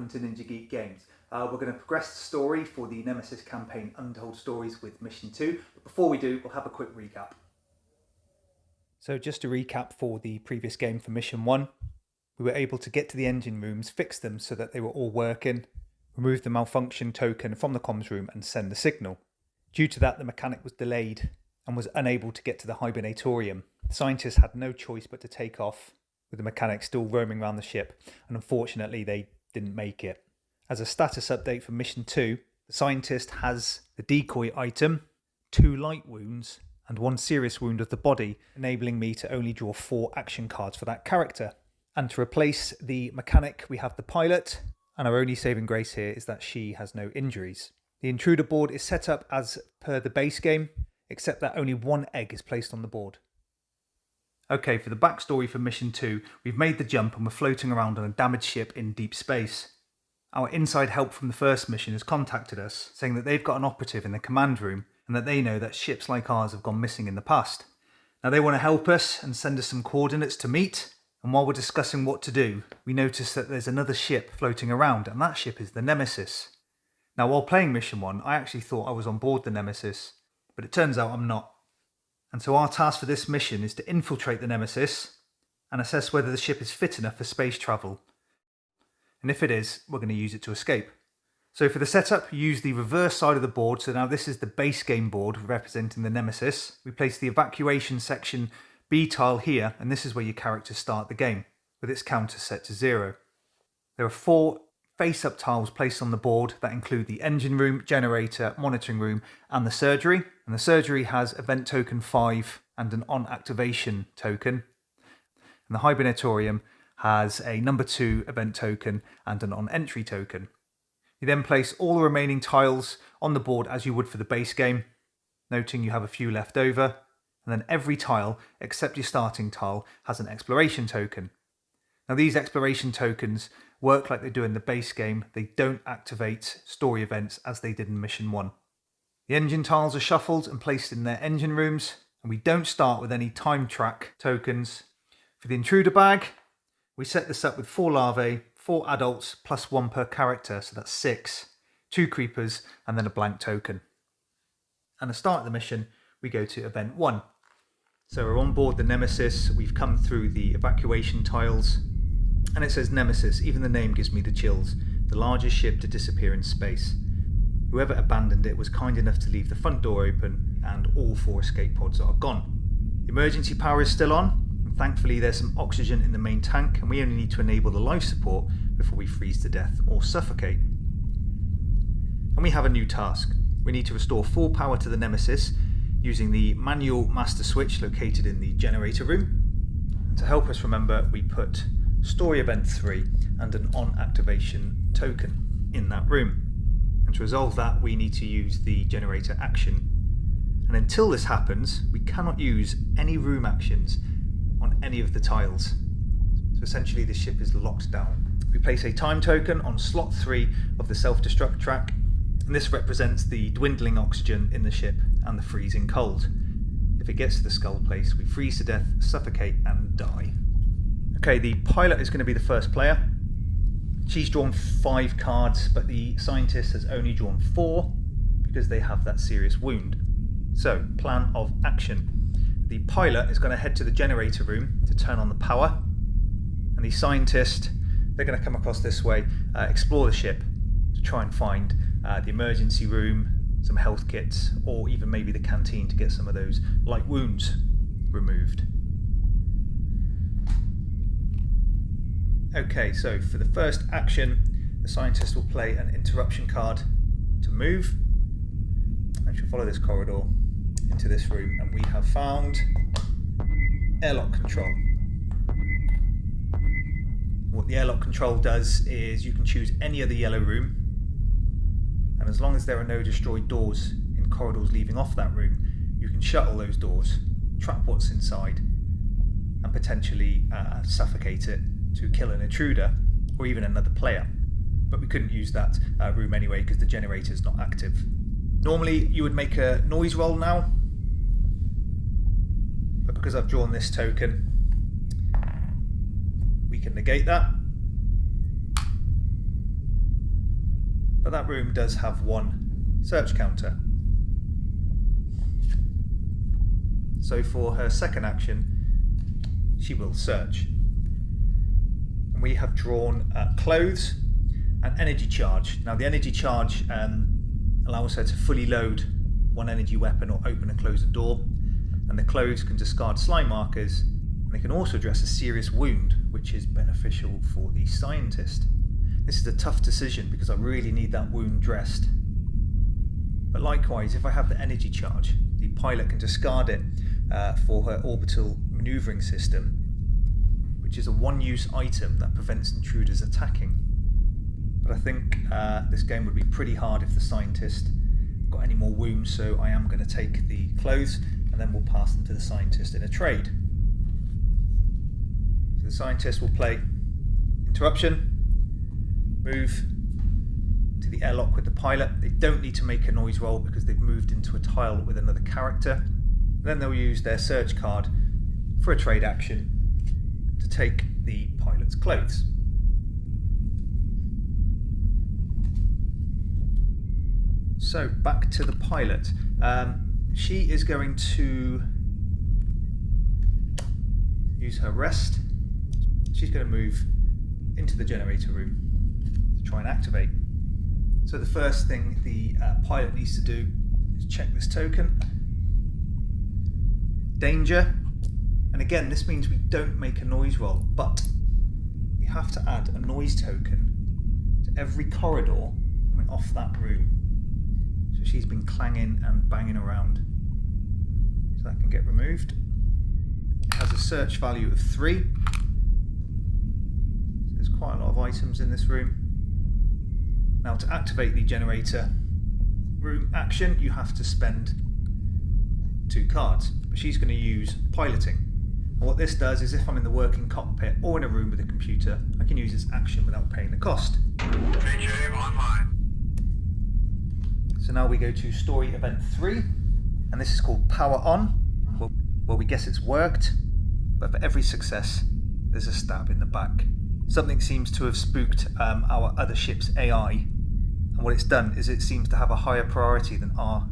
welcome to Ninja Geek Games. We're going to progress the story for the Nemesis campaign Untold Stories with Mission 2. But before we do, we'll have a quick recap. So just to recap for the previous game for Mission 1, we were able to get to the engine rooms, fix them so that they were all working, remove the malfunction token from the comms room and send the signal. Due to that, the mechanic was delayed and was unable to get to the hibernatorium. The scientists had no choice but to take off, with the mechanic still roaming around the ship, and unfortunately they didn't make it. As a status update for Mission 2, the scientist has the decoy item, 2 light wounds, and 1 serious wound of the body, enabling me to only draw 4 action cards for that character. And to replace the mechanic, we have the pilot, and our only saving grace here is that she has no injuries. The intruder board is set up as per the base game, except that only 1 egg is placed on the board. Okay, for the backstory for Mission 2, we've made the jump and we're floating around on a damaged ship in deep space. Our inside help from the first mission has contacted us, saying that they've got an operative in the command room and that they know that ships like ours have gone missing in the past. Now they want to help us and send us some coordinates to meet, and while we're discussing what to do, we notice that there's another ship floating around, and that ship is the Nemesis. Now while playing Mission 1, I actually thought I was on board the Nemesis, but it turns out I'm not. And so our task for this mission is to infiltrate the Nemesis and assess whether the ship is fit enough for space travel. And if it is, we're going to use it to escape. So for the setup, use the reverse side of the board. So now this is the base game board representing the Nemesis. We place the evacuation section B tile here, and this is where your characters start the game, with its counter set to 0. There are 4 face-up tiles placed on the board that include the engine room, generator, monitoring room, and the surgery. And the surgery has event token 5 and an on-activation token. And the hibernatorium has a number 2 event token and an on-entry token. You then place all the remaining tiles on the board as you would for the base game, noting you have a few left over. And then every tile, except your starting tile, has an exploration token. Now these exploration tokens work like they do in the base game. They don't activate story events as they did in Mission 1. The engine tiles are shuffled and placed in their engine rooms, and we don't start with any time track tokens. For the intruder bag, we set this up with 4 larvae, 4 adults, plus 1 per character, so that's 6, 2 creepers, and then a blank token. And to start the mission, we go to event 1. So we're on board the Nemesis, we've come through the evacuation tiles, and it says Nemesis. Even the name gives me the chills. The largest ship to disappear in space. Whoever abandoned it was kind enough to leave the front door open, and all 4 escape pods are gone. The emergency power is still on, and thankfully there's some oxygen in the main tank, and we only need to enable the life support before we freeze to death or suffocate. And we have a new task. We need to restore full power to the Nemesis using the manual master switch located in the generator room. And to help us remember, we put story event 3 and an on activation token in that room. And to resolve that, we need to use the generator action. And until this happens, we cannot use any room actions on any of the tiles. So essentially the ship is locked down. We place a time token on slot 3 of the self-destruct track, and this represents the dwindling oxygen in the ship and the freezing cold. If it gets to the skull place, we freeze to death, suffocate and die. Okay, the pilot is going to be the first player. She's drawn 5 cards, but the scientist has only drawn 4 because they have that serious wound. So, plan of action. The pilot is going to head to the generator room to turn on the power, and the scientist, they're going to come across this way, explore the ship to try and find the emergency room, some health kits, or even maybe the canteen to get some of those light wounds removed. Okay, so for the first action, the scientist will play an interruption card to move, and she'll follow this corridor into this room, and we have found airlock control. What the airlock control does is you can choose any other yellow room, and as long as there are no destroyed doors in corridors leaving off that room, you can shuttle those doors, trap what's inside, and potentially suffocate it to kill an intruder or even another player. But we couldn't use that room anyway because the generator is not active. Normally you would make a noise roll now, but because I've drawn this token, we can negate that. But that room does have one search counter. So for her second action, she will search. And we have drawn clothes and energy charge. Now the energy charge allows her to fully load one energy weapon or open and close a door. And the clothes can discard slime markers, and they can also address a serious wound, which is beneficial for the scientist. This is a tough decision because I really need that wound dressed. But likewise, if I have the energy charge, the pilot can discard it for her orbital maneuvering system, which is a one-use item that prevents intruders attacking. But I think this game would be pretty hard if the scientist got any more wounds, so I am going to take the clothes and then we'll pass them to the scientist in a trade. So the scientist will play interruption, move to the airlock with the pilot. They don't need to make a noise roll because they've moved into a tile with another character. Then they'll use their search card for a trade action to take the pilot's clothes. So back to the pilot. She is going to use her rest. She's going to move into the generator room to try and activate. So the first thing the pilot needs to do is check this token. Danger. And again, this means we don't make a noise roll, but we have to add a noise token to every corridor coming off that room. So she's been clanging and banging around. So that can get removed. It has a search value of 3. So there's quite a lot of items in this room. Now to activate the generator room action, you have to spend 2 cards. But she's going to use piloting. And what this does is if I'm in the working cockpit or in a room with a computer, I can use this action without paying the cost. Online. So now we go to story event 3, and this is called Power On. Well, we guess it's worked, but for every success, there's a stab in the back. Something seems to have spooked our other ship's AI, and what it's done is it seems to have a higher priority than our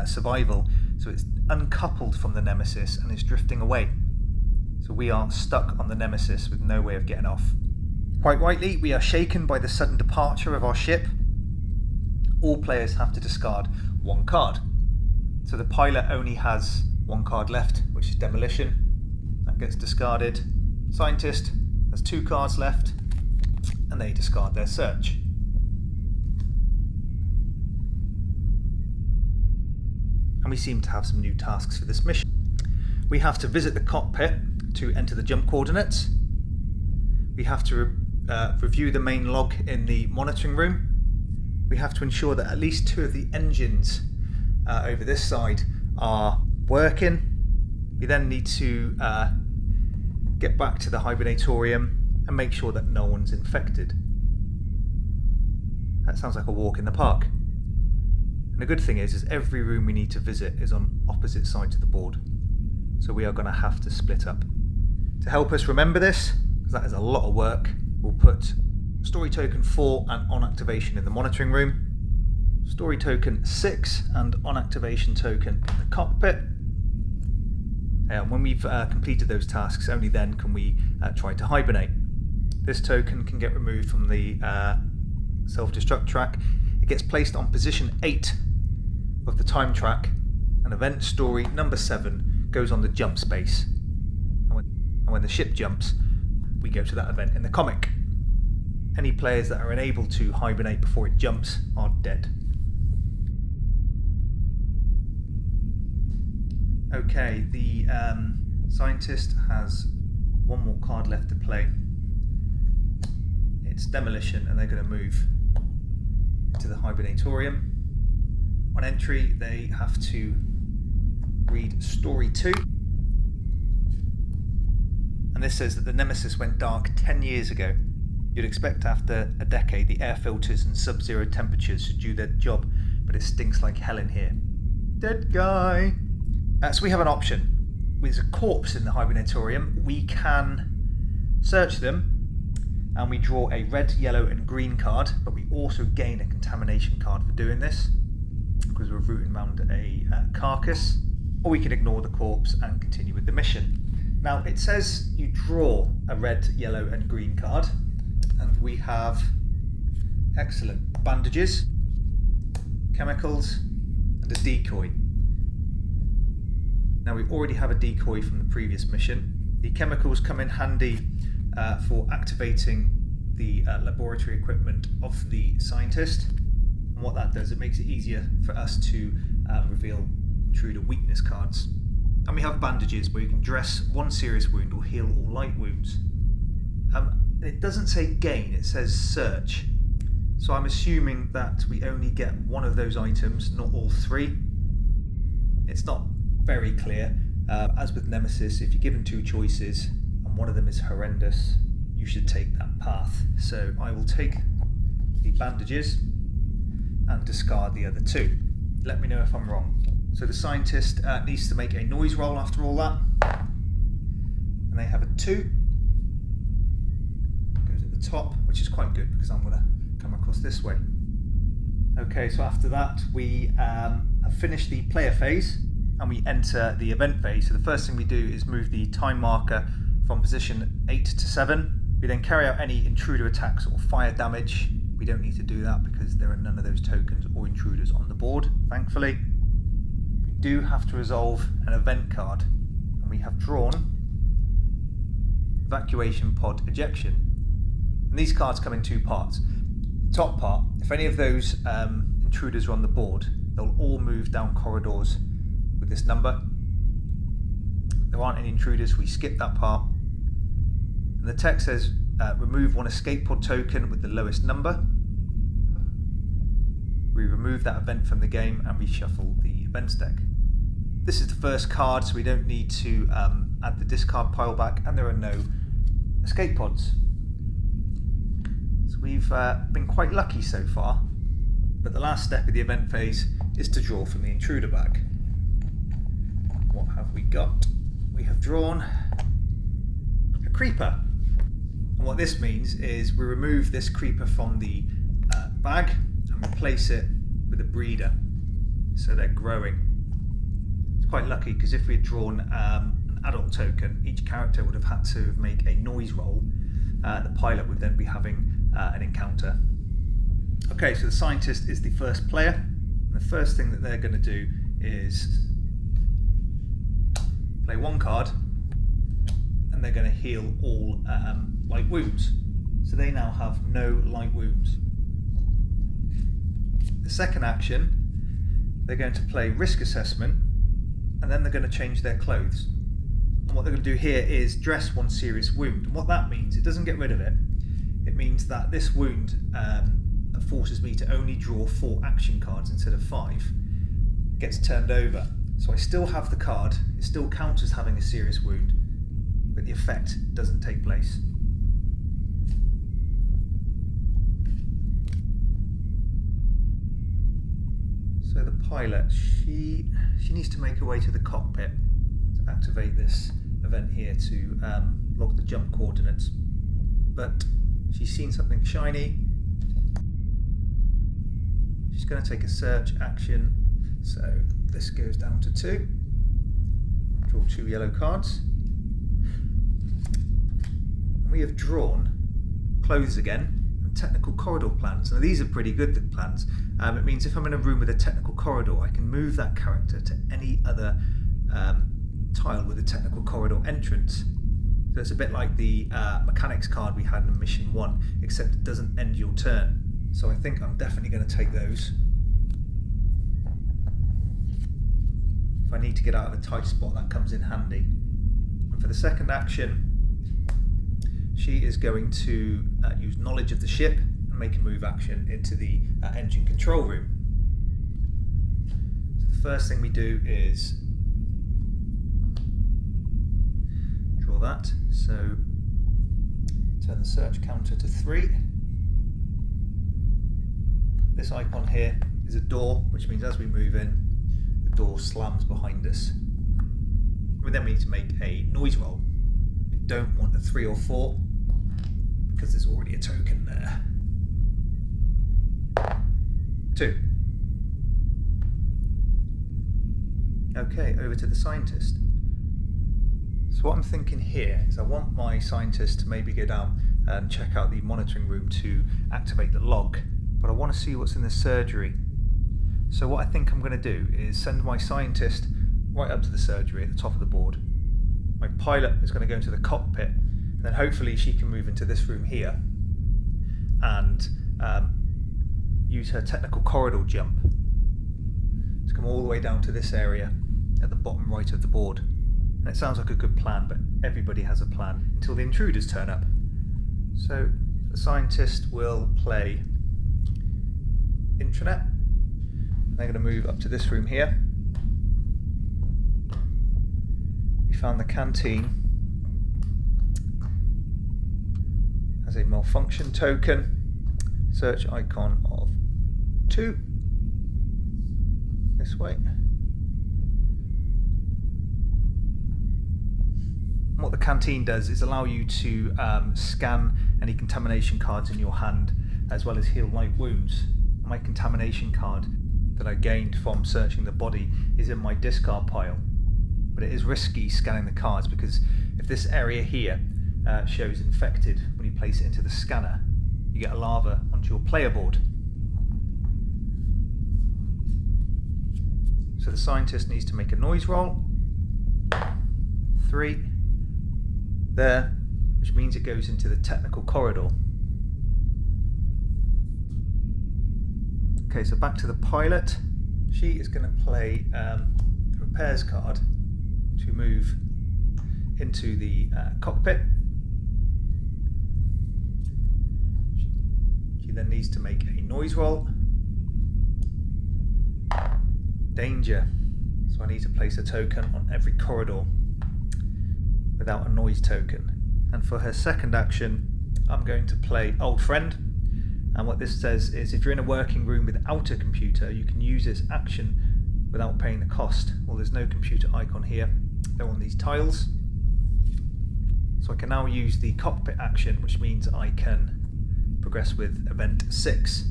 survival, so it's uncoupled from the Nemesis and is drifting away. So we are stuck on the Nemesis with no way of getting off. Quite rightly, we are shaken by the sudden departure of our ship. All players have to discard 1 card. So the pilot only has 1 card left, which is demolition. That gets discarded. Scientist has 2 cards left, and they discard their search. And we seem to have some new tasks for this mission. We have to visit the cockpit to enter the jump coordinates. We have to review the main log in the monitoring room. We have to ensure that at least 2 of the engines over this side are working. We then need to get back to the hibernatorium and make sure that no one's infected. That sounds like a walk in the park. And the good thing is every room we need to visit is on opposite sides of the board. So we are going to have to split up. To help us remember this, because that is a lot of work, we'll put story token 4 and on activation in the monitoring room, story token 6 and on activation token in the cockpit. When we've completed those tasks, only then can we try to hibernate. This token can get removed from the self-destruct track. It gets placed on position 8 of the time track, and event story number 7 goes on the jump space. And when the ship jumps, we go to that event in the comic. Any players that are unable to hibernate before it jumps are dead. Okay, the scientist has 1 more card left to play. It's demolition, and they're going to move into the hibernatorium. On entry, they have to read story 2. And this says that the Nemesis went dark 10 years ago. You'd expect after a decade the air filters and sub-zero temperatures should do their job, but it stinks like hell in here. Dead guy. So we have an option. With a corpse in the hibernatorium, we can search them and we draw a red, yellow and green card, but we also gain a contamination card for doing this because we're rooting around a carcass, or we can ignore the corpse and continue with the mission. Now it says you draw a red, yellow and green card, and we have excellent bandages, chemicals and a decoy. Now we already have a decoy from the previous mission. The chemicals come in handy for activating the laboratory equipment of the scientist, and what that does, it makes it easier for us to reveal intruder weakness cards. And we have bandages where you can dress one serious wound or heal all light wounds. It doesn't say gain, it says search. So I'm assuming that we only get one of those items, not all three. It's not very clear. As with Nemesis, if you're given two choices and one of them is horrendous, you should take that path. So I will take the bandages and discard the other two. Let me know if I'm wrong. So the scientist needs to make a noise roll after all that. And they have a 2. Goes at the top, which is quite good because I'm going to come across this way. Okay, so after that we have finished the player phase and we enter the event phase. So the first thing we do is move the time marker from position 8 to 7. We then carry out any intruder attacks or fire damage. We don't need to do that because there are none of those tokens or intruders on the board, thankfully. We do have to resolve an event card, and we have drawn evacuation pod ejection. And these cards come in 2 parts. The top part, if any of those intruders are on the board, they'll all move down corridors with this number. There aren't any intruders, we skip that part. And the text says remove one escape pod token with the lowest number. We remove that event from the game and reshuffle the events deck. This is the first card, so we don't need to add the discard pile back, and there are no escape pods. So we've been quite lucky so far, but the last step of the event phase is to draw from the intruder bag. What have we got? We have drawn a creeper. And what this means is we remove this creeper from the bag and replace it with a breeder. So they're growing. It's quite lucky because if we had drawn an adult token, each character would have had to make a noise roll. The pilot would then be having an encounter. Okay, so the scientist is the first player. And the first thing that they're going to do is play 1 card, and they're going to heal all light wounds. So they now have no light wounds. The second action, they're going to play risk assessment, and then they're going to change their clothes. And what they're going to do here is dress 1 serious wound. And what that means, it doesn't get rid of it. It means that this wound forces me to only draw 4 action cards instead of 5. Gets turned over. So I still have the card, it still counts as having a serious wound, but the effect doesn't take place. So the pilot, she needs to make her way to the cockpit to activate this event here to log the jump coordinates. But she's seen something shiny. She's going to take a search action. So this goes down to 2. Draw 2 yellow cards. And we have drawn clothes again and technical corridor plans. Now these are pretty good, the plans. It means if I'm in a room with a technical corridor, I can move that character to any other tile with a technical corridor entrance. So it's a bit like the mechanics card we had in mission 1, except it doesn't end your turn. So I think I'm definitely going to take those. If I need to get out of a tight spot, that comes in handy. And for the second action, she is going to use knowledge of the ship and make a move action into the engine control room. So the first thing we do is draw that. So turn the search counter to 3. This icon here is a door, which means as we move in, the door slams behind us. We then need to make a noise roll. We don't want a 3 or 4 because there's already a token there. 2. Okay, over to the scientist. So what I'm thinking here is I want my scientist to maybe go down and check out the monitoring room to activate the log, but I want to see what's in the surgery. So what I think I'm going to do is send my scientist right up to the surgery at the top of the board. My pilot is going to go into the cockpit, and then hopefully she can move into this room here and use her technical corridor jump to come all the way down to this area at the bottom right of the board. And it sounds like a good plan, but everybody has a plan until the intruders turn up. So the scientist will play intranet. They're going to move up to this room here. We found the canteen has a malfunction token. Search icon of 2. This way. And what the canteen does is allow you to scan any contamination cards in your hand, as well as heal light wounds. My contamination card that I gained from searching the body is in my discard pile, but it is risky scanning the cards because if this area here shows infected when you place it into the scanner, you get a lava onto your player board. So the scientist needs to make a noise roll. 3 there, which means it goes into the technical corridor. Okay, so back to the pilot. She is going to play the repairs card to move into the cockpit. She then needs to make a noise roll. Danger. So I need to place a token on every corridor without a noise token. And for her second action, I'm going to play Old Friend. And what this says is if you're in a working room without a computer, you can use this action without paying the cost. Well, there's no computer icon here. They're on these tiles. So I can now use the cockpit action, which means I can progress with event 6,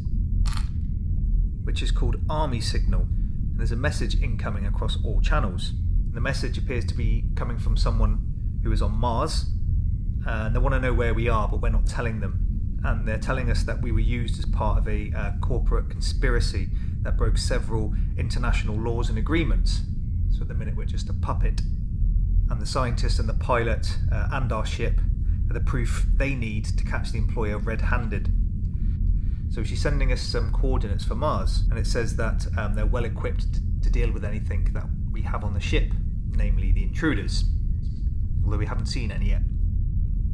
which is called Army Signal. And there's a message incoming across all channels. And the message appears to be coming from someone who is on Mars. And they want to know where we are, but we're not telling them. And they're telling us that we were used as part of a corporate conspiracy that broke several international laws and agreements. So at the minute we're just a puppet. And the scientist and the pilot and our ship are the proof they need to catch the employer red-handed. So she's sending us some coordinates for Mars, and it says that they're well equipped to deal with anything that we have on the ship, namely the intruders, although we haven't seen any yet.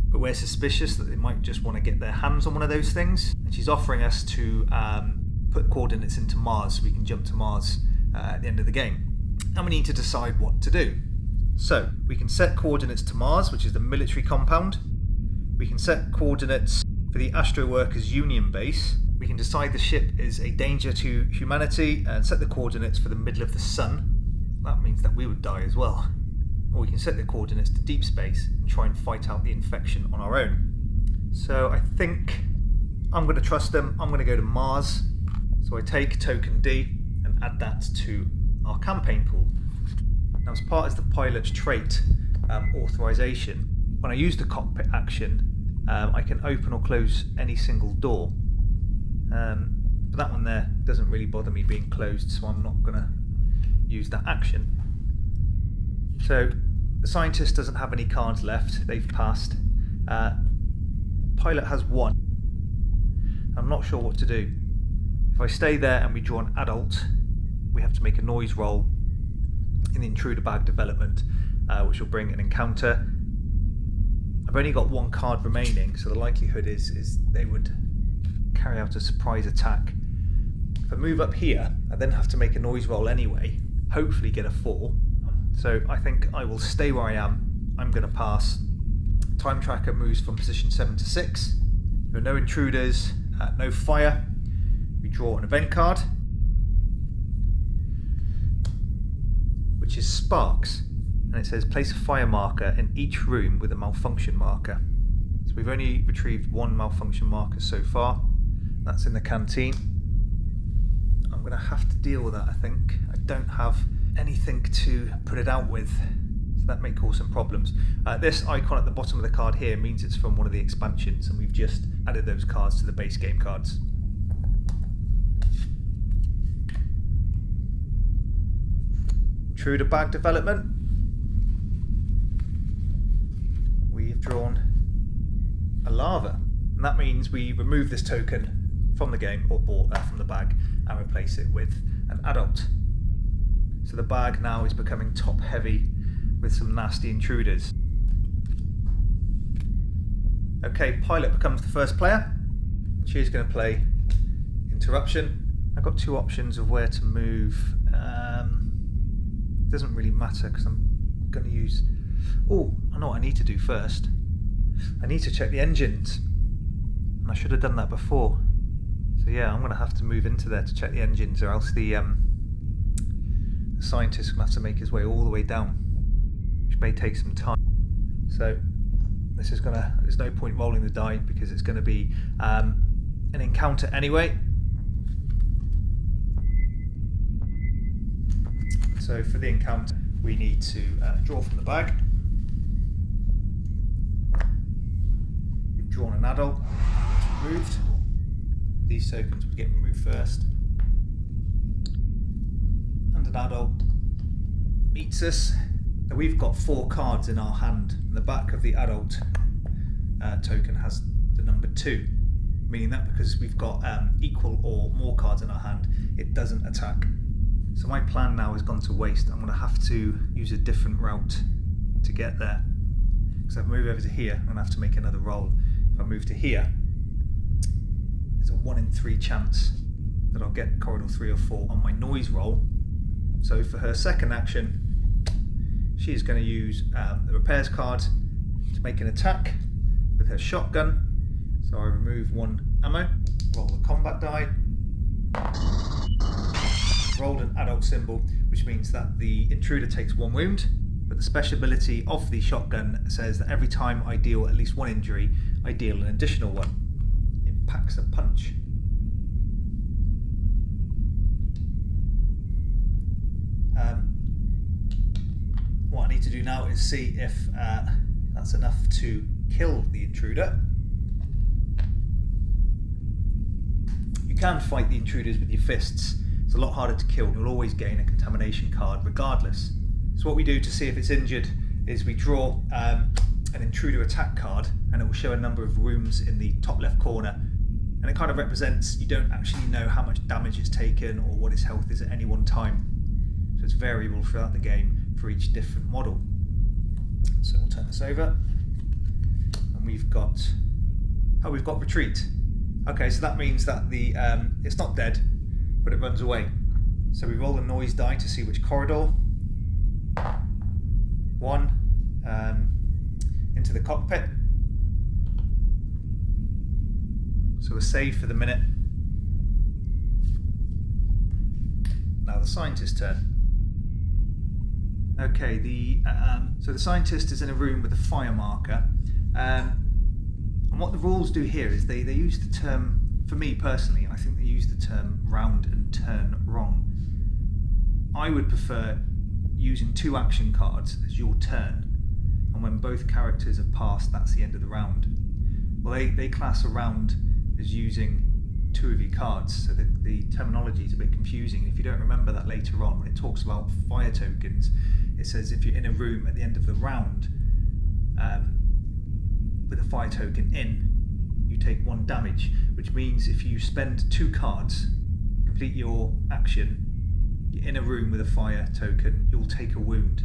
But we're suspicious that they might just want to get their hands on one of those things, and she's offering us to put coordinates into Mars so we can jump to Mars at the end of the game. And we need to decide what to do. So we can set coordinates to Mars, which is the military compound. We can set coordinates for the astroworkers Union base. We can decide the ship is a danger to humanity and set the coordinates for the middle of the sun. That means that we would die as well. Or we can set the coordinates to deep space and try and fight out the infection on our own. So I think I'm going to trust them. I'm going to go to Mars. So I take token D and add that to our campaign pool. Now, as part of the pilot's trait authorization, when I use the cockpit action, I can open or close any single door. But that one there doesn't really bother me being closed, so I'm not going to use that action. So the scientist doesn't have any cards left, they've passed. Pilot has 1. I'm not sure what to do. If I stay there and we draw an adult, we have to make a noise roll in the intruder bag development, which will bring an encounter. I've only got 1 card remaining, so the likelihood is they would carry out a surprise attack. If I move up here, I then have to make a noise roll anyway, hopefully get a 4. So I think I will stay where I am. I'm going to pass. Time tracker moves from position 7 to 6. There are no intruders, no fire. We draw an event card, which is sparks, and it says place a fire marker in each room with a malfunction marker. So So we've only retrieved one malfunction marker so far. That's in the canteen. I'm going to have to deal with that, I think. I don't have anything to put it out with, so that may cause some problems. This icon at the bottom of the card here means it's from one of the expansions, and we've just added those cards to the base game cards. Intruder bag development. We've drawn a lava, and that means we remove this token from the game, or from the bag, and replace it with an adult. So the bag now is becoming top heavy with some nasty intruders. Okay, Pilot becomes the first player. She's going to play Interruption. I've got two options of where to move. It doesn't really matter because I'm going to use... Oh, I know what I need to do first. I need to check the engines. And I should have done that before. So yeah, I'm going to have to move into there to check the engines, or else the scientist will have to make his way all the way down, which may take some time. So this is going to... There's no point rolling the die because it's going to be an encounter anyway. So for the encounter, we need to draw from the bag. We've drawn an adult, it's removed. These tokens would get removed first. And an adult meets us. Now we've got 4 cards in our hand, and the back of the adult token has the number 2, meaning that because we've got equal or more cards in our hand, it doesn't attack. So my plan now has gone to waste. I'm going to have to use a different route to get there. So if I move over to here, I'm going to have to make another roll. If I move to here, there's a 1 in 3 chance that I'll get corridor 3 or 4 on my noise roll. So for her second action, she is going to use the repairs card to make an attack with her shotgun. So I remove 1 ammo, roll the combat die. Rolled an adult symbol, which means that the intruder takes 1 wound, but the special ability of the shotgun says that every time I deal at least 1 injury, I deal an additional 1. It packs a punch. What I need to do now is see if that's enough to kill the intruder. You can fight the intruders with your fists. It's a lot harder to kill. You'll always gain a contamination card regardless. So what we do to see if it's injured is we draw an intruder attack card, and it will show a number of rooms in the top left corner, and it kind of represents you don't actually know how much damage it's taken or what its health is at any one time. So it's variable throughout the game for each different model. So we'll turn this over, and we've got retreat. Okay, so that means that the it's not dead, but it runs away. So we roll the noise die to see which corridor. 1 into the cockpit. So we're saved for the minute. Now the scientist's turn. Okay, so the scientist is in a room with a fire marker. And what the rules do here is they use the term, for me personally, I think they use the term round and turn wrong. I would prefer using 2 action cards as your turn, and when both characters have passed, that's the end of the round. Well, they class a round as using 2 of your cards, so the terminology is a bit confusing. If you don't remember that later on, when it talks about fire tokens, it says if you're in a room at the end of the round with a fire token in, you take 1 damage, which means if you spend 2 cards, complete your action, you're in a room with a fire token, you'll take a wound.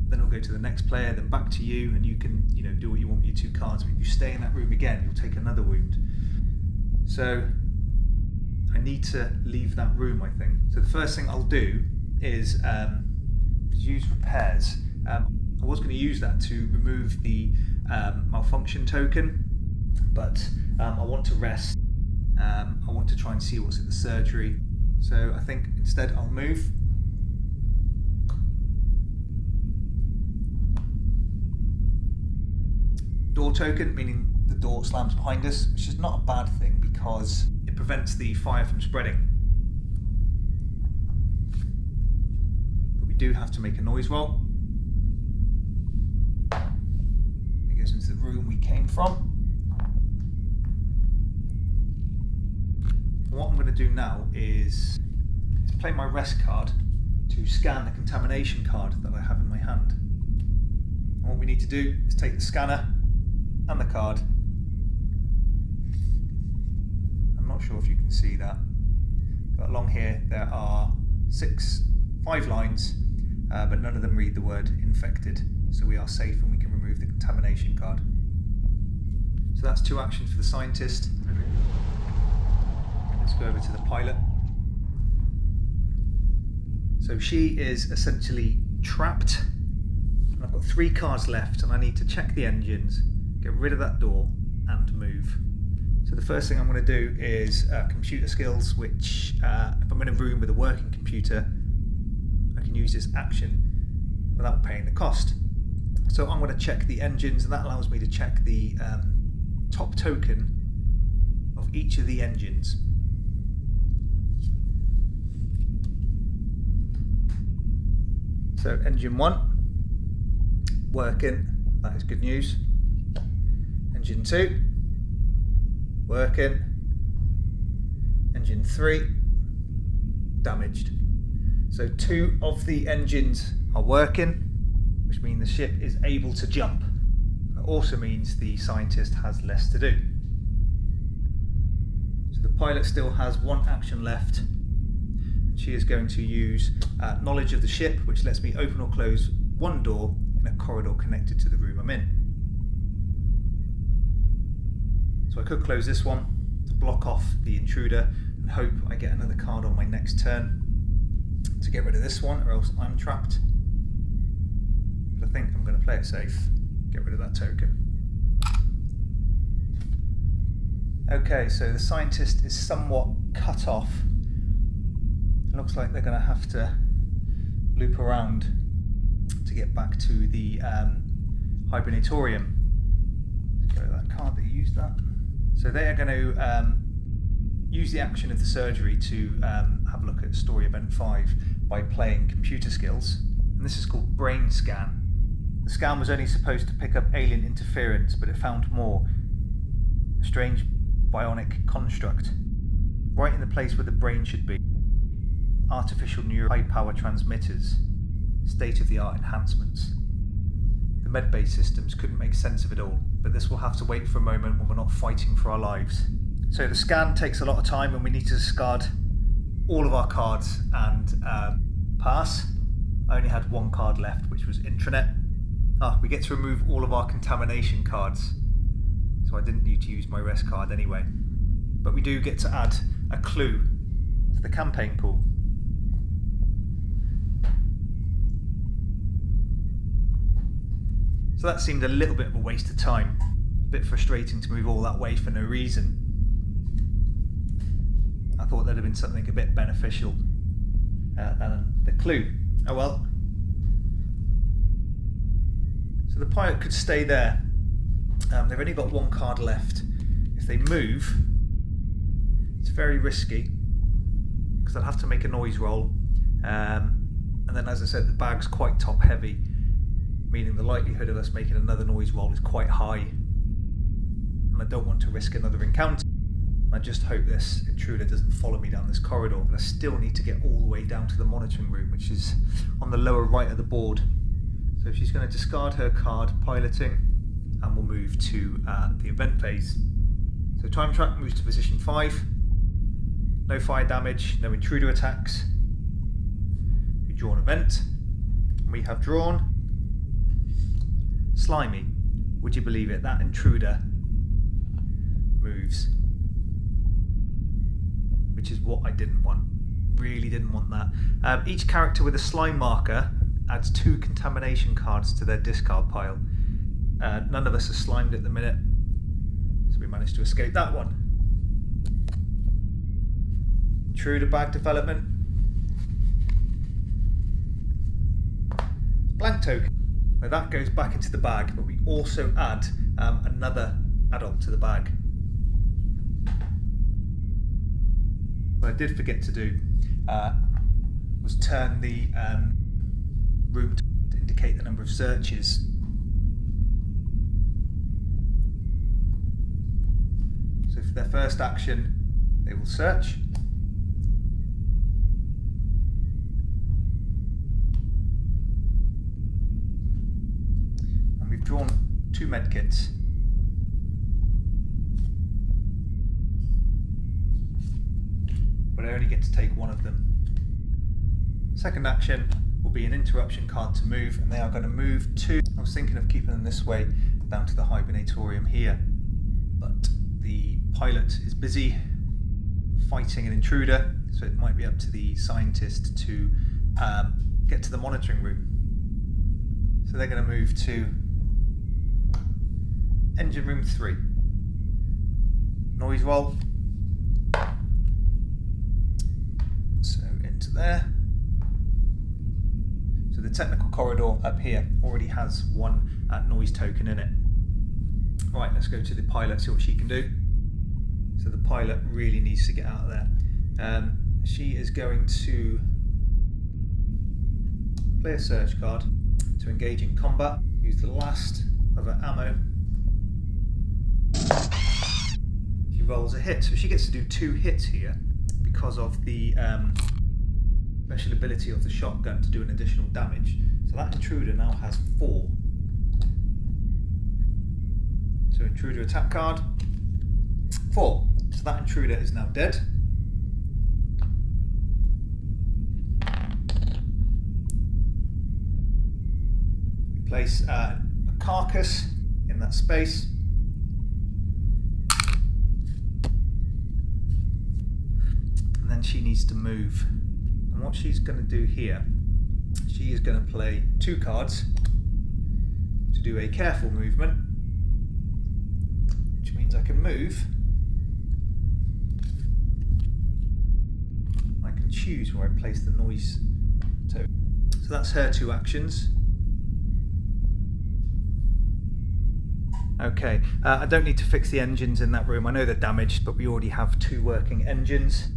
Then it'll go to the next player, then back to you, and you can do what you want with your 2 cards. But if you stay in that room again, you'll take another wound. So I need to leave that room, I think. So the first thing I'll do is use repairs. I was going to use that to remove the malfunction token, but I want to rest. I want to try and see what's in the surgery. So I think instead I'll move. door token, meaning the door slams behind us, which is not a bad thing because it prevents the fire from spreading. But we do have to make a noise roll. It goes into the room we came from. What I'm going to do now is play my rest card to scan the contamination card that I have in my hand. And what we need to do is take the scanner and the card. I'm not sure if you can see that, but along here there are 5 lines, but none of them read the word infected, so we are safe and we can remove the contamination card. So that's 2 actions for the scientist. Let's go over to the pilot. So she is essentially trapped, and I've got 3 cards left, and I need to check the engines, get rid of that door, and move. So the first thing I'm going to do is computer skills, which if I'm in a room with a working computer, I can use this action without paying the cost. So I'm going to check the engines, and that allows me to check the top token of each of the engines. So engine 1, working, that is good news. Engine 2, working. Engine 3, damaged. So 2 of the engines are working, which means the ship is able to jump. That also means the scientist has less to do. So the pilot still has 1 action left. She is going to use knowledge of the ship, which lets me open or close 1 door in a corridor connected to the room I'm in. So I could close this one to block off the intruder and hope I get another card on my next turn to get rid of this one, or else I'm trapped. But I think I'm going to play it safe, get rid of that token. Okay, so the scientist is somewhat cut off. Looks like they're going to have to loop around to get back to the hibernatorium. Let's go to that card that used that. So they are going to use the action of the surgery to have a look at story event 5 by playing computer skills. And this is called brain scan. The scan was only supposed to pick up alien interference, but it found more. A strange bionic construct right in the place where the brain should be. Artificial neural high power transmitters, state-of-the-art enhancements. The med-bay systems couldn't make sense of it all, but this will have to wait for a moment when we're not fighting for our lives. So the scan takes a lot of time and we need to discard all of our cards and pass. I only had 1 card left, which was intranet. We get to remove all of our contamination cards, so I didn't need to use my rest card anyway. But we do get to add a clue to the campaign pool. So that seemed a little bit of a waste of time. A bit frustrating to move all that way for no reason. I thought there'd have been something a bit beneficial than the clue. Oh well. So the pilot could stay there. They've only got 1 card left. If they move, it's very risky because they'll have to make a noise roll. And then, as I said, the bag's quite top heavy, meaning the likelihood of us making another noise roll is quite high. And I don't want to risk another encounter. I just hope this intruder doesn't follow me down this corridor, but I still need to get all the way down to the monitoring room, which is on the lower right of the board. So she's going to discard her card piloting, and we'll move to the event phase. So time track moves to position 5. No fire damage, no intruder attacks. We draw an event. And we have drawn Slimy. Would you believe it? That intruder moves. Which is what I didn't want. Really didn't want that. Each character with a slime marker adds 2 contamination cards to their discard pile. None of us are slimed at the minute, so we managed to escape that one. Intruder bag development. Blank token. Now that goes back into the bag, but we also add another adult to the bag. What I did forget to do was turn the room to indicate the number of searches. So for their first action, they will search. And we've drawn 2 medkits. But I only get to take 1 of them. Second action will be an interruption card to move, and they are going to move to... I was thinking of keeping them this way down to the hibernatorium here, but the pilot is busy fighting an intruder, so it might be up to the scientist to get to the monitoring room. So they're going to move to engine room 3. Noise roll. So into there. So the technical corridor up here already has 1 noise token in it. Right, let's go to the pilot, see what she can do. So the pilot really needs to get out of there. She is going to play a search card to engage in combat. Use the last of her ammo. She rolls a hit, so she gets to do 2 hits here because of the special ability of the shotgun to do an additional damage. So that intruder now has 4. So intruder attack card, 4. So that intruder is now dead. We place a carcass in that space. And then she needs to move. And what she's going to do here, she is going to play 2 cards to do a careful movement, which means I can move. I can choose where I place the noise token. So that's her 2 actions. Okay, I don't need to fix the engines in that room. I know they're damaged, but we already have 2 working engines.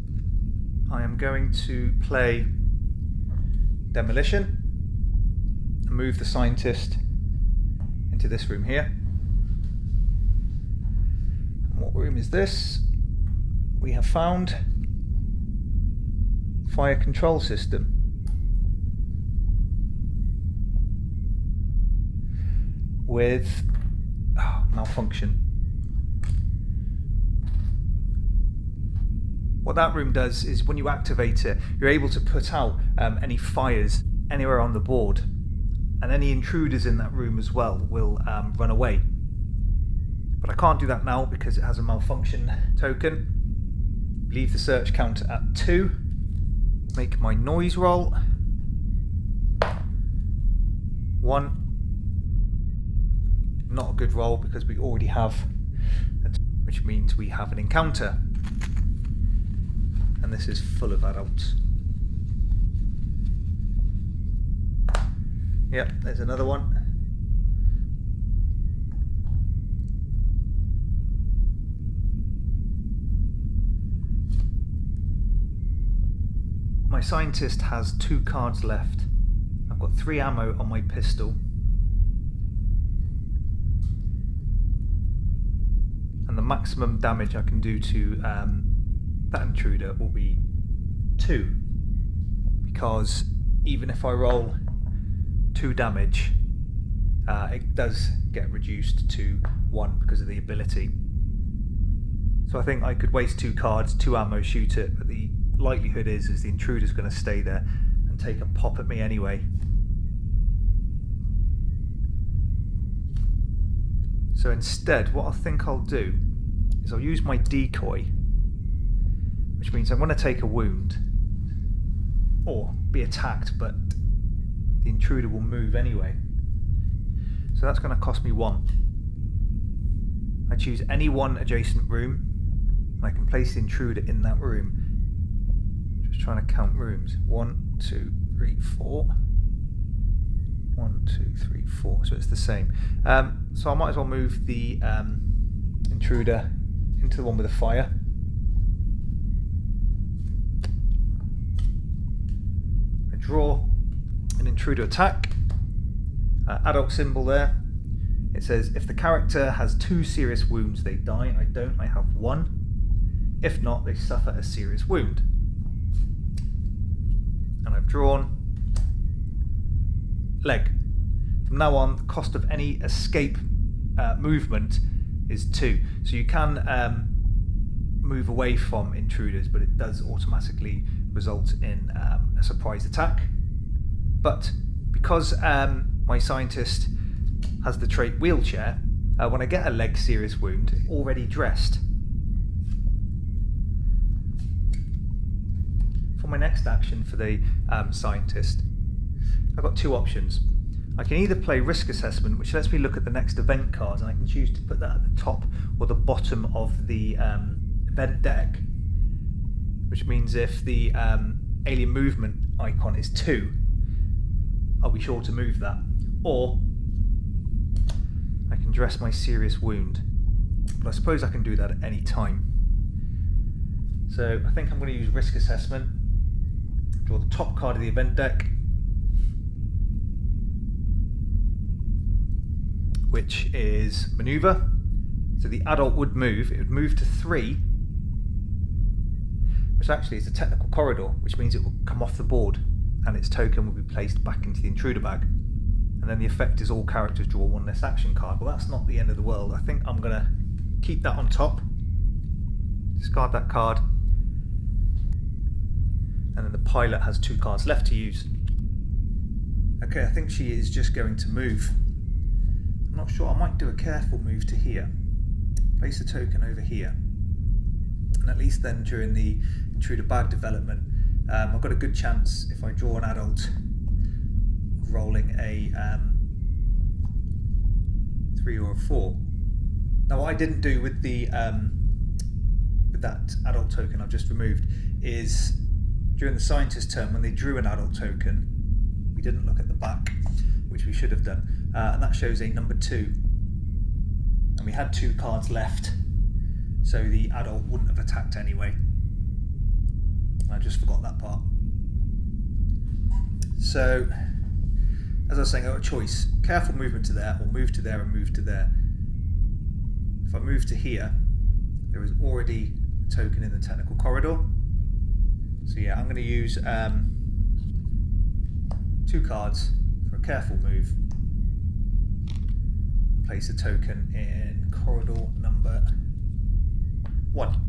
I am going to play demolition and move the scientist into this room here. And what room is this? We have found fire control system. With malfunction. What that room does is when you activate it, you're able to put out any fires anywhere on the board, and any intruders in that room as well will run away. But I can't do that now because it has a malfunction token. Leave the search counter at 2. Make my noise roll. 1. Not a good roll because we already have, which means we have an encounter. And this is full of adults. Yep, there's another one. My scientist has 2 cards left. I've got 3 ammo on my pistol. And the maximum damage I can do to that intruder will be 2, because even if I roll 2 damage, it does get reduced to 1 because of the ability. So I think I could waste 2 cards, 2 ammo, shoot it, but the likelihood is the intruder's going to stay there and take a pop at me anyway. So instead, what I think I'll do is I'll use my decoy, which means I'm going to take a wound or be attacked, but the intruder will move anyway. So that's going to cost me 1. I choose any 1 adjacent room, and I can place the intruder in that room. Just trying to count rooms. 1, 2, 3, 4. 1, 2, 3, 4. So it's the same. So I might as well move the intruder into the one with the fire. I draw an intruder attack. Adult symbol there. It says if the character has 2 serious wounds, they die. I don't. I have 1. If not, they suffer a serious wound. And I've drawn leg. From now on, the cost of any escape movement is 2. So you can move away from intruders, but it does automatically result in a surprise attack. But because my scientist has the trait wheelchair, when I get a leg serious wound, it's already dressed. For my next action for the scientist, I've got 2 options. I can either play risk assessment, which lets me look at the next event cards, and I can choose to put that at the top or the bottom of the event deck, which means if the alien movement icon is 2, I'll be sure to move that. Or I can dress my serious wound, but I suppose I can do that at any time. So I think I'm going to use risk assessment, draw the top card of the event deck, which is maneuver. So the adult would move, it would move to 3, which actually is a technical corridor, which means it will come off the board and its token will be placed back into the intruder bag. And then the effect is all characters draw 1 less action card. Well, that's not the end of the world. I think I'm going to keep that on top, discard that card, and then the pilot has 2 cards left to use. Okay, I think she is just going to move. I'm not sure, I might do a careful move to here. Place a token over here. And at least then during the intruder bag development, I've got a good chance if I draw an adult of rolling a 3 or a 4. Now what I didn't do with the with that adult token I've just removed is during the scientist turn when they drew an adult token, we didn't look at the back, which we should have done, and that shows a number 2, and we had 2 cards left, so the adult wouldn't have attacked anyway. I just forgot that part. So as I was saying, I've got a choice: careful movement to there, or move to there and move to there. If I move to here, there is already a token in the technical corridor. So yeah, I'm going to use 2 cards for a careful move and place a token in corridor number 1.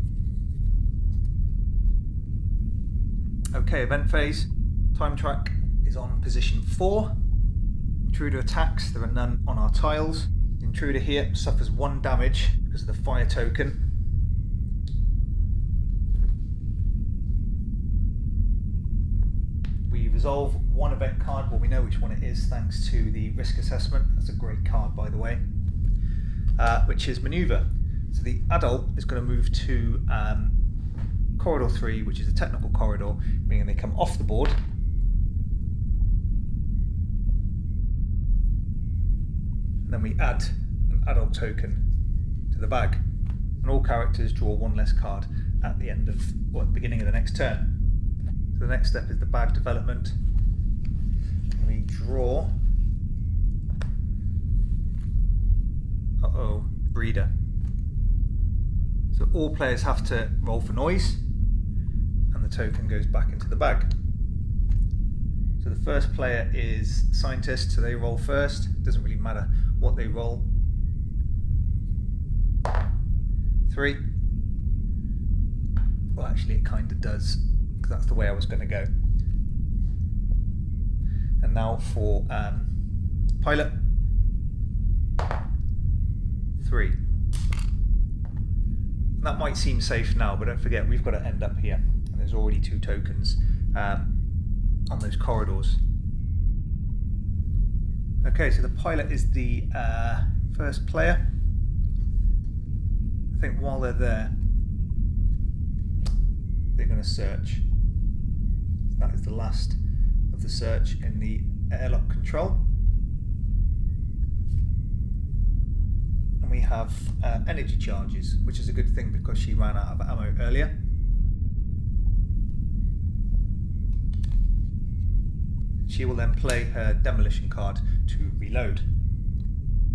Okay, event phase. Time track is on position 4. Intruder attacks, there are none on our tiles. The intruder here suffers 1 damage because of the fire token. We resolve 1 event card, well we know which one it is thanks to the risk assessment. That's a great card by the way, which is maneuver. So the adult is going to move to corridor 3, which is a technical corridor, meaning they come off the board. And then we add an adult token to the bag, and all characters draw 1 less card at the end of, or at the beginning of the next turn. So the next step is the bag development. And we draw, breeder. So all players have to roll for noise, and the token goes back into the bag. So the first player is scientist, so they roll first. It doesn't really matter what they roll. 3. Well, actually it kind of does, because that's the way I was going to go. And now for pilot. 3. That might seem safe now, but don't forget we've got to end up here, and there's already 2 tokens on those corridors. Okay, so the pilot is the first player. I think while they're there, they're going to search. That is the last of the search in the airlock control. and we have energy charges, which is a good thing because she ran out of ammo earlier. She will then play her demolition card to reload.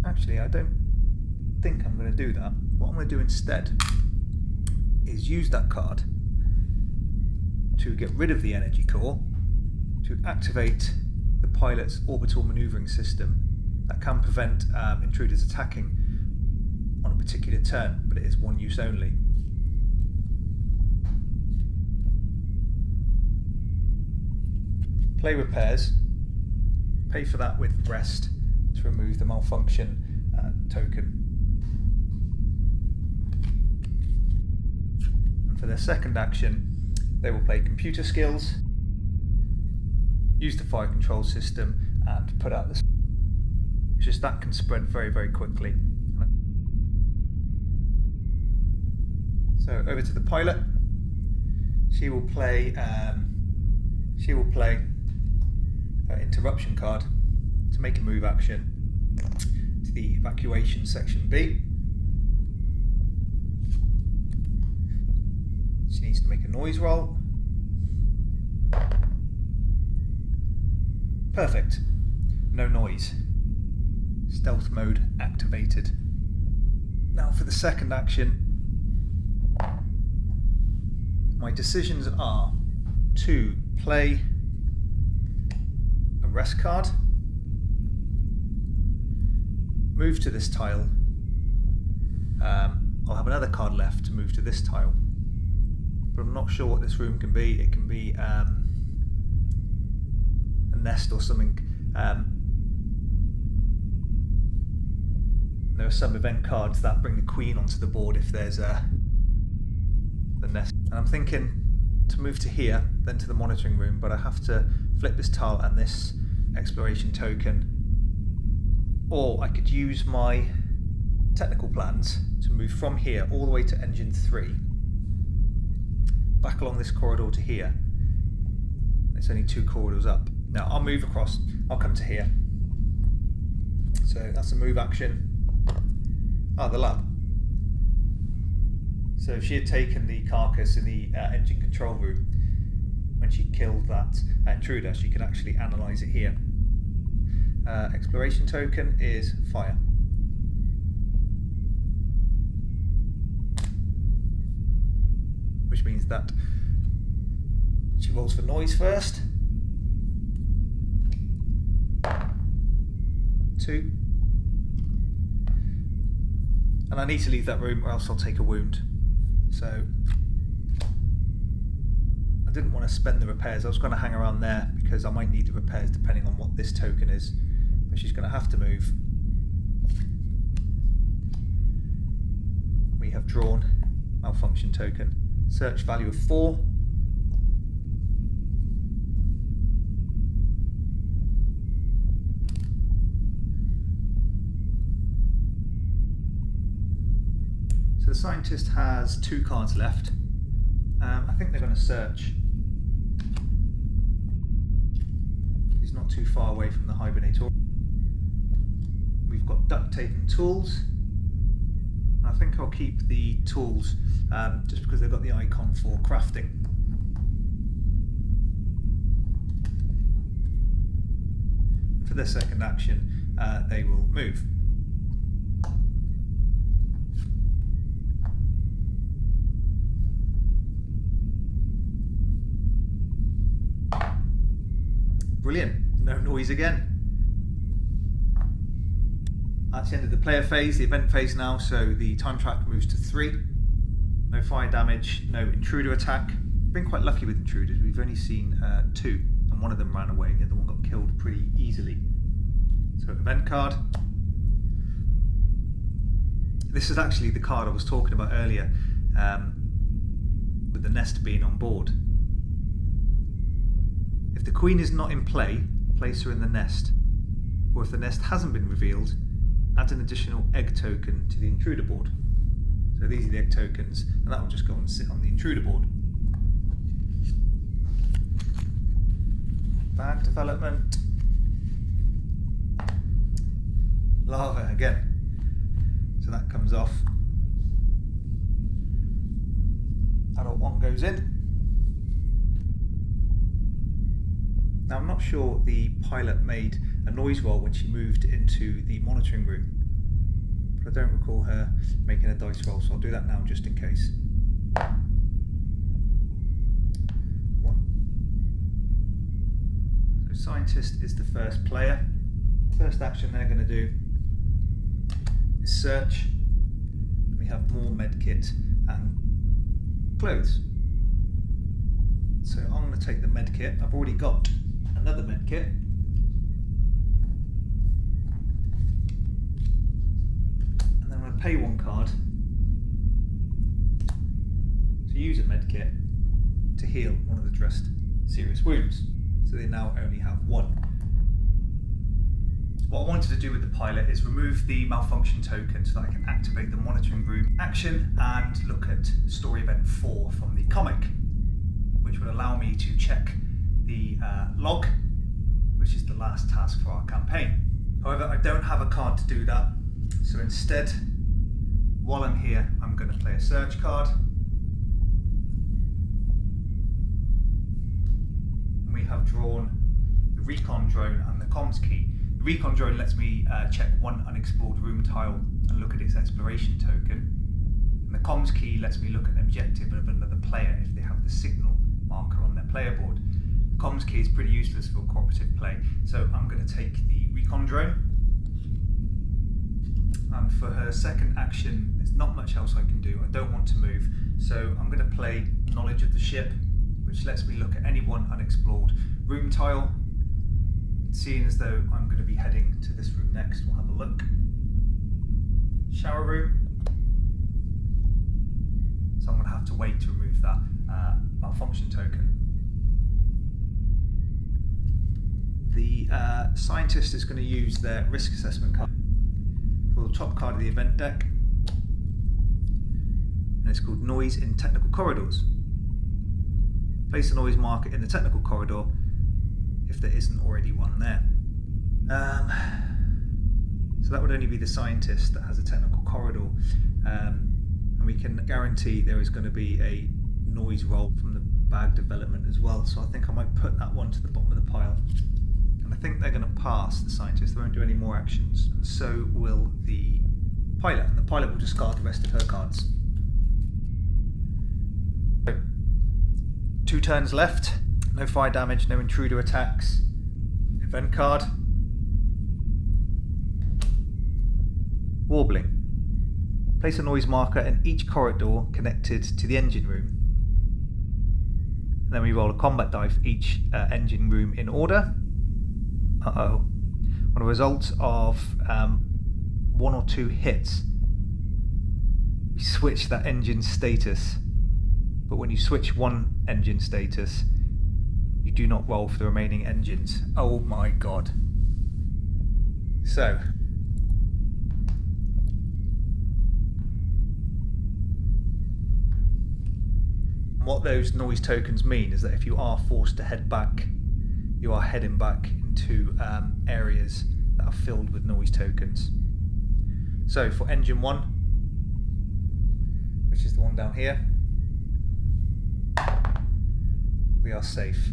Actually, I don't think I'm going to do that. What I'm going to do instead is use that card to get rid of the energy core, to activate the pilot's orbital maneuvering system that can prevent intruders attacking on a particular turn, but it is one use only. Play repairs, pay for that with rest to remove the malfunction token. And for their second action, they will play computer skills, use the fire control system, and put out the... It's just that can spread very, very quickly. So over to the pilot. She will play her interruption card to make a move action to the evacuation section B. She needs to make a noise roll. Perfect. No noise. Stealth mode activated. Now for the second action, my decisions are to play a rest card, move to this tile. I'll have another card left to move to this tile, but I'm not sure what this room can be. It can be a nest or something. There are some event cards that bring the queen onto the board if there's the nest. And I'm thinking to move to here, then to the monitoring room, but I have to flip this tile and this exploration token. Or I could use my technical plans to move from here all the way to engine 3, back along this corridor to here. It's only 2 corridors up. Now I'll move across, I'll come to here. So that's a move action. Ah, the lab. So if she had taken the carcass in the engine control room when she killed that intruder, she could actually analyse it here. Exploration token is fire. Which means that she rolls for noise first. 2. And I need to leave that room or else I'll take a wound. So I didn't want to spend the repairs. I was going to hang around there because I might need the repairs depending on what this token is. But she's going to have to move. We have drawn malfunction token. Search value of 4. So the scientist has 2 cards left. I think they're going to search. He's not too far away from the hibernator. We've got duct tape and tools. I think I'll keep the tools just because they've got the icon for crafting. And for their second action, they will move. Brilliant, no noise again. That's the end of the player phase, the event phase now, so the time track moves to 3. No fire damage, no intruder attack. Been quite lucky with intruders, we've only seen 2, and one of them ran away, the other one got killed pretty easily. So event card. This is actually the card I was talking about earlier, with the nest being on board. If the queen is not in play, place her in the nest. Or if the nest hasn't been revealed, add an additional egg token to the intruder board. So these are the egg tokens, and that will just go and sit on the intruder board. Bag development. Lava again. So that comes off. Adult 1 goes in. Now I'm not sure the pilot made a noise roll when she moved into the monitoring room, but I don't recall her making a dice roll, so I'll do that now just in case. 1. So scientist is the first player. First action they're going to do is search. We have more medkit and clothes. So I'm going to take the medkit. I've already got another medkit. And then I'm going to pay 1 card to use a medkit to heal one of the dressed serious wounds. So they now only have 1. What I wanted to do with the pilot is remove the malfunction token so that I can activate the monitoring room action and look at story event 4 from the comic, which will allow me to check the log, which is the last task for our campaign. However, I don't have a card to do that, so instead, while I'm here, I'm going to play a search card. And we have drawn the recon drone and the comms key. The recon drone lets me check 1 unexplored room tile and look at its exploration token. And the comms key lets me look at an objective of another player if they have the signal marker on their player board. The comms key is pretty useless for cooperative play, so I'm going to take the recon drone. And for her second action, there's not much else I can do. I don't want to move, so I'm going to play knowledge of the ship, which lets me look at any 1 unexplored room tile. Seeing as though I'm going to be heading to this room next, we'll have a look. Shower room. So I'm going to have to wait to remove that malfunction token. The scientist is going to use their risk assessment card. Draw the top card of the event deck. And it's called Noise in Technical Corridors. Place a noise marker in the technical corridor if there isn't already one there. So that would only be the scientist that has a technical corridor. And we can guarantee there is going to be a noise roll from the bag development as well. So I think I might put that one to the bottom of the pile. And I think they're going to pass, the scientist. They won't do any more actions. And so will the pilot. And the pilot will discard the rest of her cards. So, 2 turns left. No fire damage, no intruder attacks. Event card. Warbling. Place a noise marker in each corridor connected to the engine room. And then we roll a combat die for each engine room in order. On a result of 1 or 2 hits, we switch that engine status. But when you switch one engine status, you do not roll for the remaining engines. Oh my god. So, what those noise tokens mean is that if you are forced to head back, you are heading back into areas that are filled with noise tokens. So for engine 1, which is the one down here, we are safe.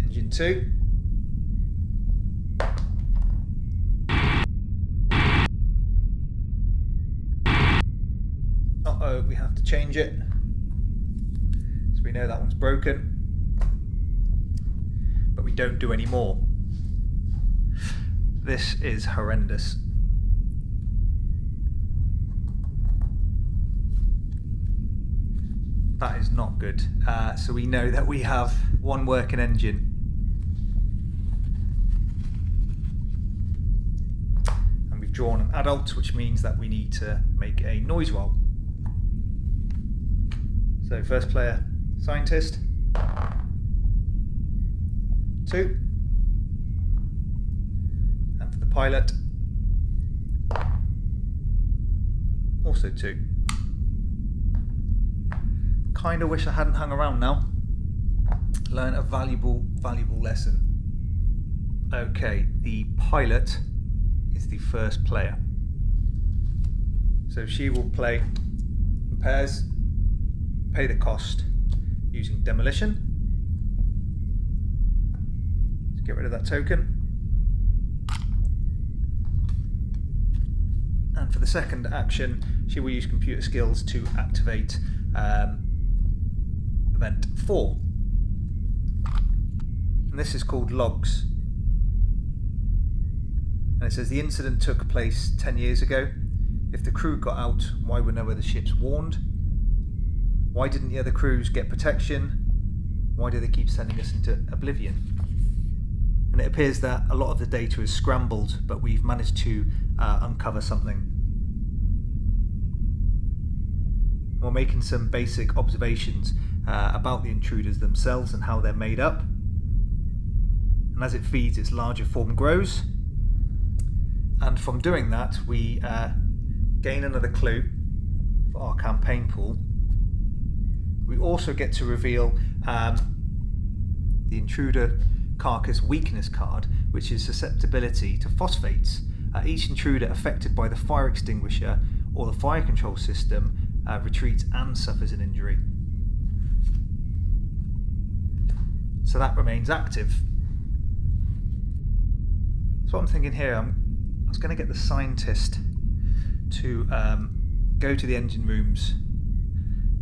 Engine 2. Uh-oh, we have to change it. So we know that one's broken. But we don't do any more. This is horrendous. That is not good. So we know that we have one working engine. And we've drawn an adult, which means that we need to make a noise roll. So first player, scientist. 2. And for the pilot, also 2. Kind of wish I hadn't hung around now. Learn a valuable lesson. Okay, the pilot is the first player. So she will play in pairs, pay the cost using demolition. Let's get rid of that token. And for the second action, she will use computer skills to activate event 4. And this is called logs. And it says the incident took place 10 years ago. If the crew got out, why were no other ships warned? Why didn't the other crews get protection? Why do they keep sending us into oblivion? And it appears that a lot of the data is scrambled, but we've managed to uncover something. We're making some basic observations about the intruders themselves and how they're made up. And as it feeds, its larger form grows. And from doing that, we gain another clue for our campaign pool. We also get to reveal the intruder carcass weakness card, which is susceptibility to phosphates. Each intruder affected by the fire extinguisher or the fire control system retreats and suffers an injury. So that remains active. So what I'm thinking here, I was going to get the scientist to go to the engine rooms,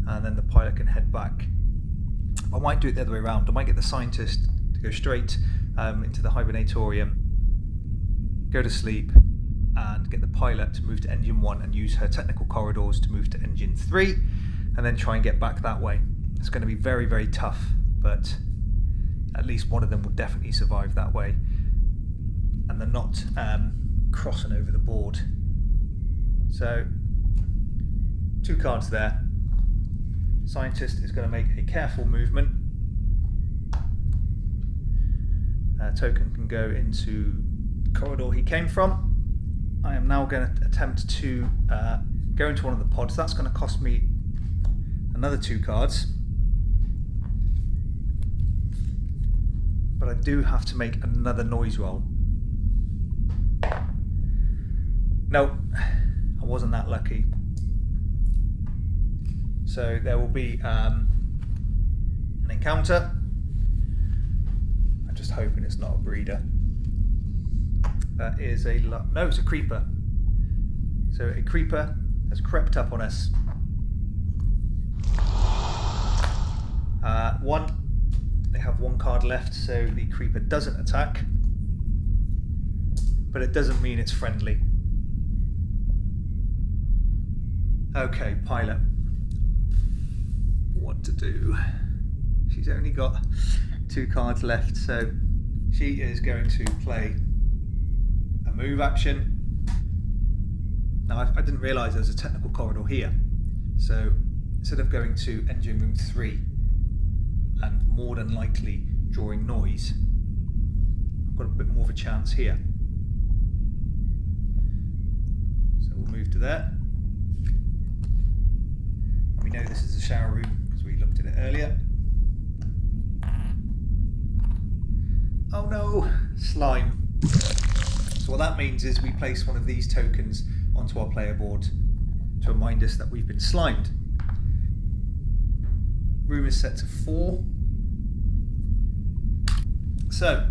and then the pilot can head back. I might do it the other way around. I might get the scientist to go straight into the hibernatorium, go to sleep, and get the pilot to move to engine 1 and use her technical corridors to move to engine 3, and then try and get back that way. It's going to be very, very tough, but at least one of them will definitely survive that way, and they're not crossing over the board. So 2 cards there. Scientist is going to make a careful movement. Token can go into the corridor he came from. I am now going to attempt to go into one of the pods. That's going to cost me another 2 cards. But I do have to make another noise roll. No, I wasn't that lucky. So there will be an encounter. I'm just hoping it's not a breeder. That is a no, it's a creeper. So a creeper has crept up on us. 1. They have 1 card left, so the creeper doesn't attack. But it doesn't mean it's friendly. Okay, pilot. What to do? She's only got 2 cards left, so she is going to play a move action. Now I didn't realise there was a technical corridor here, so instead of going to engine room 3 and more than likely drawing noise, I've got a bit more of a chance here. So we'll move to there. And we know this is a shower room because we looked at it earlier. Oh no, slime. So what that means is we place one of these tokens onto our player board to remind us that we've been slimed. Room is set to 4. So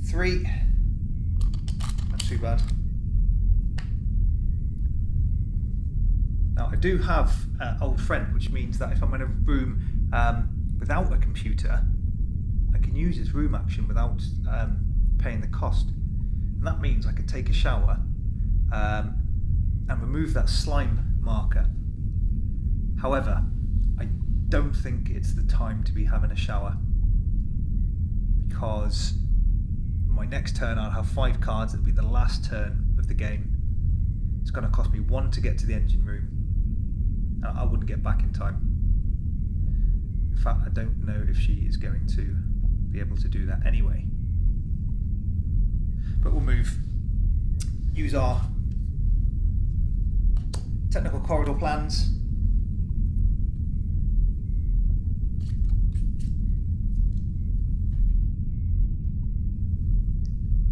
3, not too bad. Now I do have old friend, which means that if I'm in a room without a computer, I can use its room action without paying the cost. And that means I could take a shower and remove that slime marker. However, I don't think it's the time to be having a shower, because my next turn I'll have 5 cards. It'll be the last turn of the game. It's going to cost me 1 to get to the engine room. I wouldn't get back in time. In fact, I don't know if she is going to be able to do that anyway. But we'll move. Use our technical corridor plans.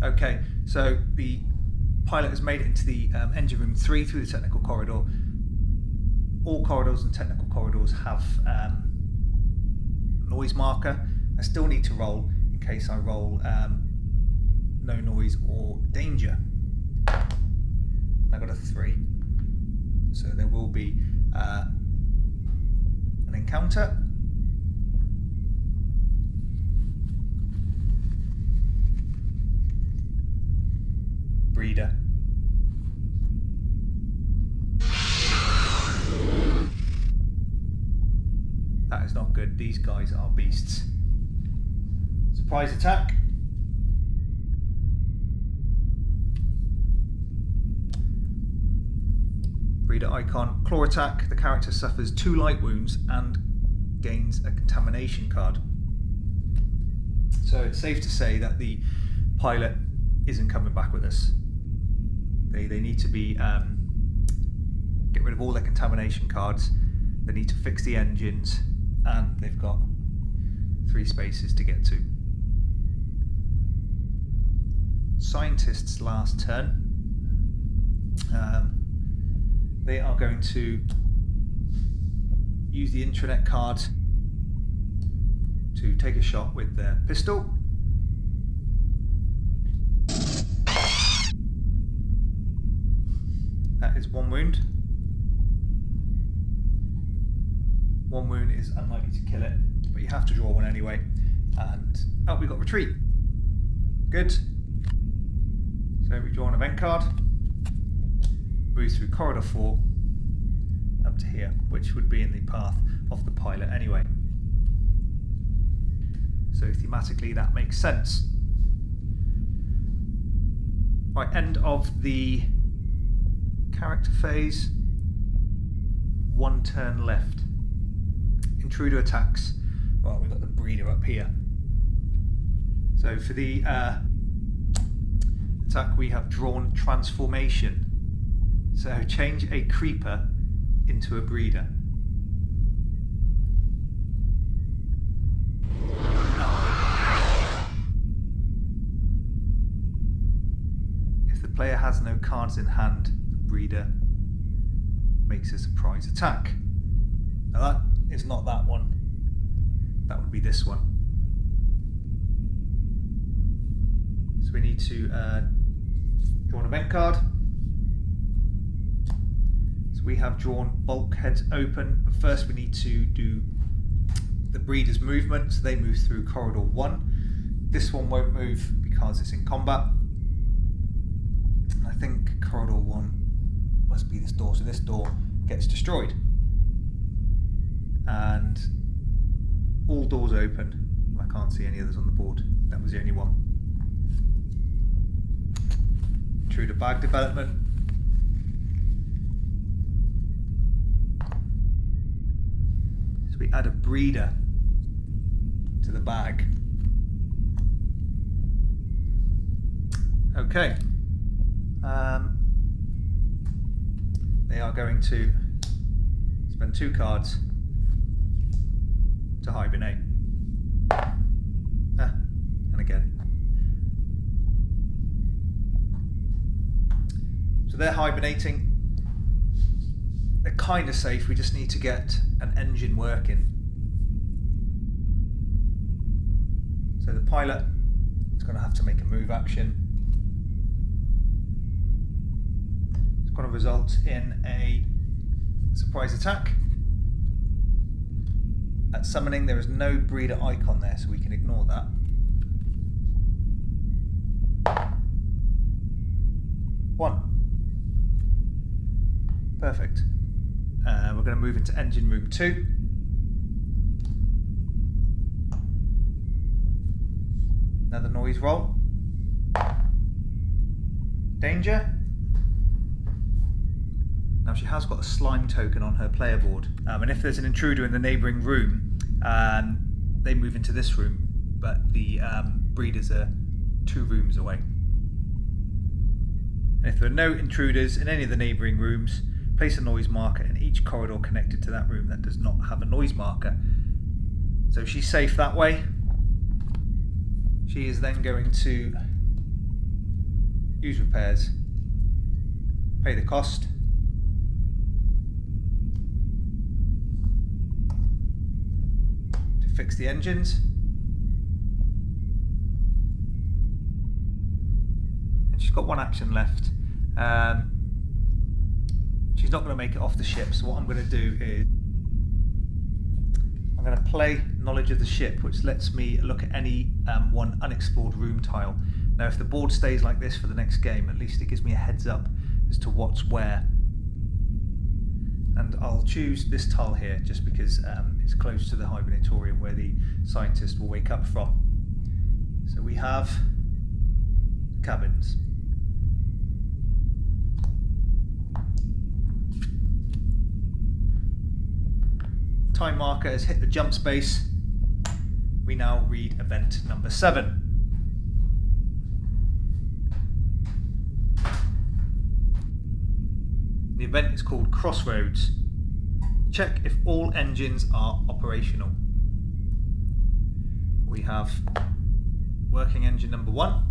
Okay, so the pilot has made it into the engine room 3 through the technical corridor. All corridors and technical corridors have a noise marker. I still need to roll in case I roll no noise or danger. And I got a 3. So there will be an encounter. Breeder. That is not good. These guys are beasts. Surprise attack. Breeder icon. Claw attack. The character suffers 2 light wounds and gains a contamination card. So it's safe to say that the pilot isn't coming back with us. They need to be get rid of all their contamination cards. They need to fix the engines, and they've got 3 spaces to get to. Scientist's last turn. They are going to use the intranet card to take a shot with their pistol. That is 1 wound. 1 wound is unlikely to kill it, but you have to draw one anyway. And oh, we got retreat. Good. So we draw an event card. Move through corridor 4 up to here, which would be in the path of the pilot anyway. So thematically that makes sense. Right, end of the character phase. 1 turn left. Intruder attacks. Well, we've got the breeder up here. So for the attack we have drawn transformation. So change a creeper into a breeder. If the player has no cards in hand, the breeder makes a surprise attack. Now that is not that one. That would be this one. So we need to draw an event card. So we have drawn bulkheads open, but first we need to do the breeder's movement. So they move through corridor 1. This one won't move because it's in combat. And I think corridor 1 must be this door. So this door gets destroyed. And all doors open. I can't see any others on the board. That was the only one. Intruder bag development. So we add a breeder to the bag. Okay. They are going to spend 2 cards to hibernate. And again. So they're hibernating. They're kind of safe. We just need to get an engine working. So the pilot is going to have to make a move action. It's going to result in a surprise attack. At summoning, there is no breeder icon there, so we can ignore that. One. Perfect. We're going to move into engine room 2. Another noise roll. Danger. Now she has got a slime token on her player board, and if there's an intruder in the neighbouring room, they move into this room, but the breeders are 2 rooms away. And if there are no intruders in any of the neighbouring rooms, place a noise marker in each corridor connected to that room that does not have a noise marker. So she's safe that way. She is then going to use repairs, pay the cost. To fix the engines. And she's got one action left. She's not going to make it off the ship, so what I'm going to do is I'm going to play Knowledge of the Ship, which lets me look at any one unexplored room tile. Now if the board stays like this for the next game, at least it gives me a heads up as to what's where. And I'll choose this tile here just because it's close to the hibernatorium where the scientist will wake up from. So we have the cabins. Time marker has hit the jump space. We now read event number 7. The event is called Crossroads. Check if all engines are operational. We have working engine number 1,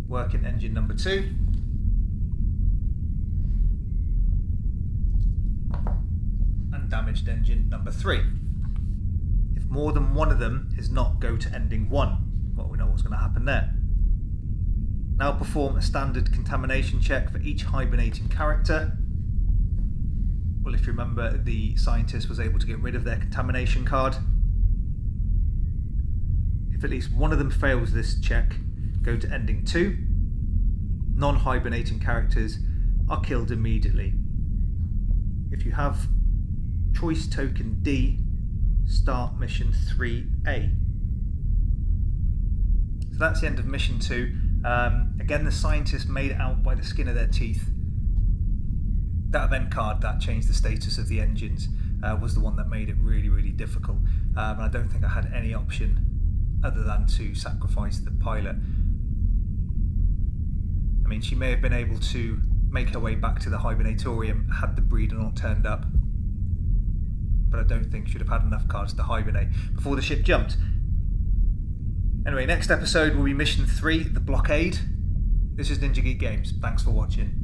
working engine number 2, and damaged engine number 3. If more than one of them is not, go to ending 1. Well, we know what's going to happen there. Now perform a standard contamination check for each hibernating character. Well, if you remember, the scientist was able to get rid of their contamination card. If at least one of them fails this check, go to ending 2. Non-hibernating characters are killed immediately. If you have choice token D, start mission 3A. So that's the end of mission 2. Again, the scientists made it out by the skin of their teeth. That event card that changed the status of the engines was the one that made it really, really difficult. And I don't think I had any option other than to sacrifice the pilot. I mean, she may have been able to make her way back to the hibernatorium had the breeder not turned up, but I don't think she'd have had enough cards to hibernate before the ship jumped. Anyway, next episode will be mission 3, the blockade. This is Ninja Geek Games. Thanks for watching.